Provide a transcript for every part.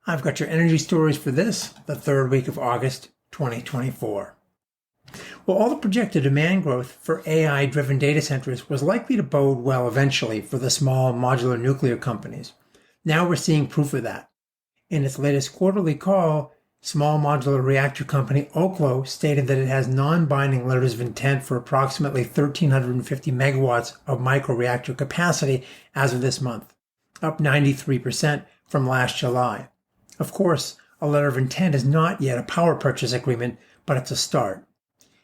I've got your energy stories for the third week of August 2024. Well, all the projected demand growth for AI-driven data centers was likely to bode well eventually for the small modular nuclear companies. Now we're seeing proof of that. In its latest quarterly call, small modular reactor company Oklo stated that it has non-binding letters of intent for approximately 1,350 megawatts of micro-reactor capacity as of this month, up 93% from last July. Of course, a letter of intent is not yet a power purchase agreement, but it's a start.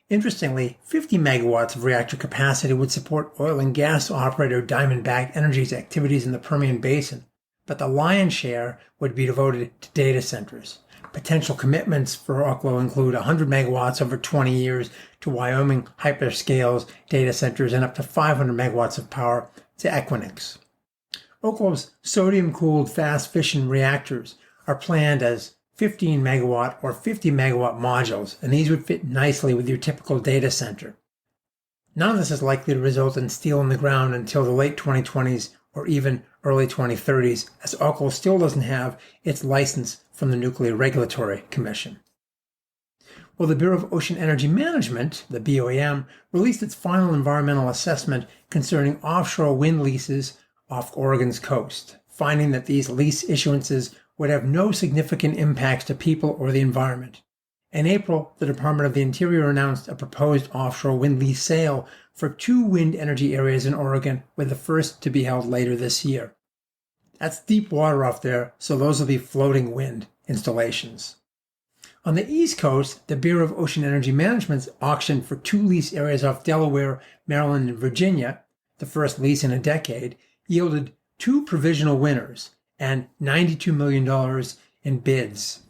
Interestingly, 50 megawatts of reactor capacity would support oil and gas operator Diamondback Energy's activities in the Permian Basin, but the lion's share would be devoted to data centers. Potential commitments for Oklo include 100 megawatts over 20 years to Wyoming hyperscales data centers and up to 500 megawatts of power to Equinor. Oklo's sodium-cooled fast fission reactors are planned as 15 megawatt or 50 megawatt modules, and these would fit nicely with your typical data center. None of this is likely to result in steel in the ground until the late 2020s or even early 2030s, as Oklo still doesn't have its license from the Nuclear Regulatory Commission. Well, the Bureau of Ocean Energy Management, the BOEM, released its final environmental assessment concerning offshore wind leases off Oregon's coast, finding that these lease issuances would have no significant impacts to people or the environment. In April, the Department of the Interior announced a proposed offshore wind lease sale for 2 wind energy areas in Oregon, with the first to be held later this year. That's deep water off there, so those will be floating wind installations. On the East Coast, the Bureau of Ocean Energy Management's auction for 2 lease areas off Delaware, Maryland, and Virginia, the first lease in a decade, yielded 2 provisional winners and $92 million in bids.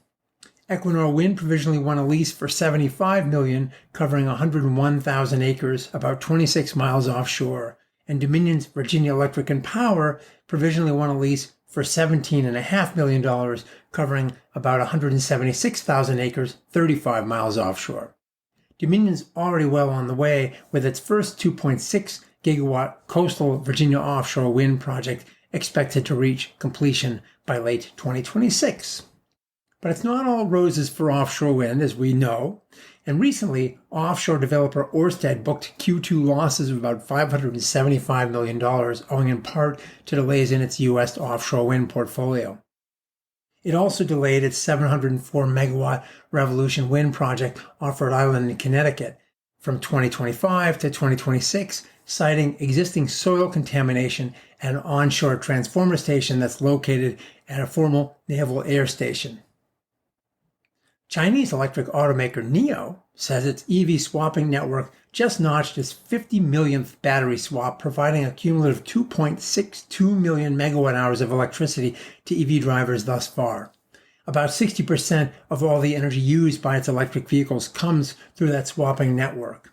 Equinor Wind provisionally won a lease for $75 million, covering 101,000 acres, about 26 miles offshore, and Dominion's Virginia Electric and Power provisionally won a lease for $17.5 million, covering about 176,000 acres, 35 miles offshore. Dominion's already well on the way with its first 2.6 gigawatt coastal Virginia offshore wind project expected to reach completion by late 2026. But it's not all roses for offshore wind, as we know. And recently, offshore developer Orsted booked Q2 losses of about $575 million, owing in part to delays in its U.S. offshore wind portfolio. It also delayed its 704 megawatt Revolution wind project off Rhode Island in Connecticut from 2025 to 2026, citing existing soil contamination at an onshore transformer station that's located at a former naval air station. Chinese electric automaker NIO says its EV swapping network just notched its 50 millionth battery swap, providing a cumulative 2.62 million megawatt hours of electricity to EV drivers thus far. About 60% of all the energy used by its electric vehicles comes through that swapping network.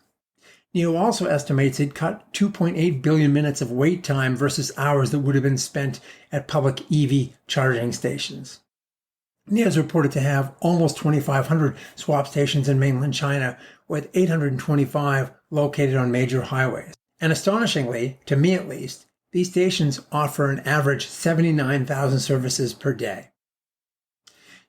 NIO also estimates it cut 2.8 billion minutes of wait time versus hours that would have been spent at public EV charging stations. NIO is reported to have almost 2,500 swap stations in mainland China, with 825 located on major highways. And astonishingly, to me at least, these stations offer an average 79,000 services per day.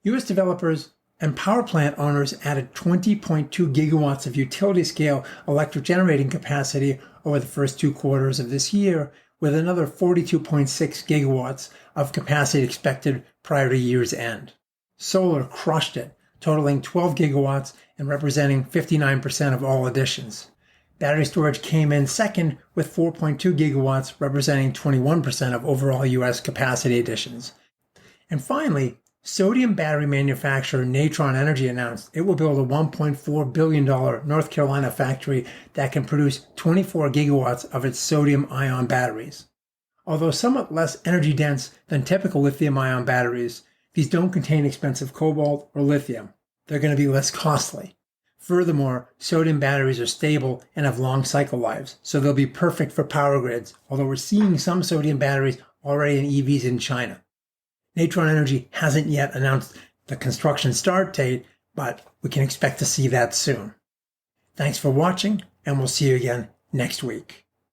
U.S. developers and power plant owners added 20.2 gigawatts of utility-scale electric generating capacity over the first 2 quarters of this year, with another 42.6 gigawatts of capacity expected prior to year's end. Solar crushed it, totaling 12 gigawatts and representing 59% of all additions. Battery storage came in second with 4.2 gigawatts, representing 21% of overall U.S. capacity additions. And finally, sodium battery manufacturer Natron Energy announced it will build a $1.4 billion North Carolina factory that can produce 24 gigawatts of its sodium-ion batteries. Although somewhat less energy dense than typical lithium-ion batteries, these don't contain expensive cobalt or lithium. They're going to be less costly. Furthermore, sodium batteries are stable and have long cycle lives, so they'll be perfect for power grids, although we're seeing some sodium batteries already in EVs in China. Natron Energy hasn't yet announced the construction start date, but we can expect to see that soon. Thanks for watching, and we'll see you again next week.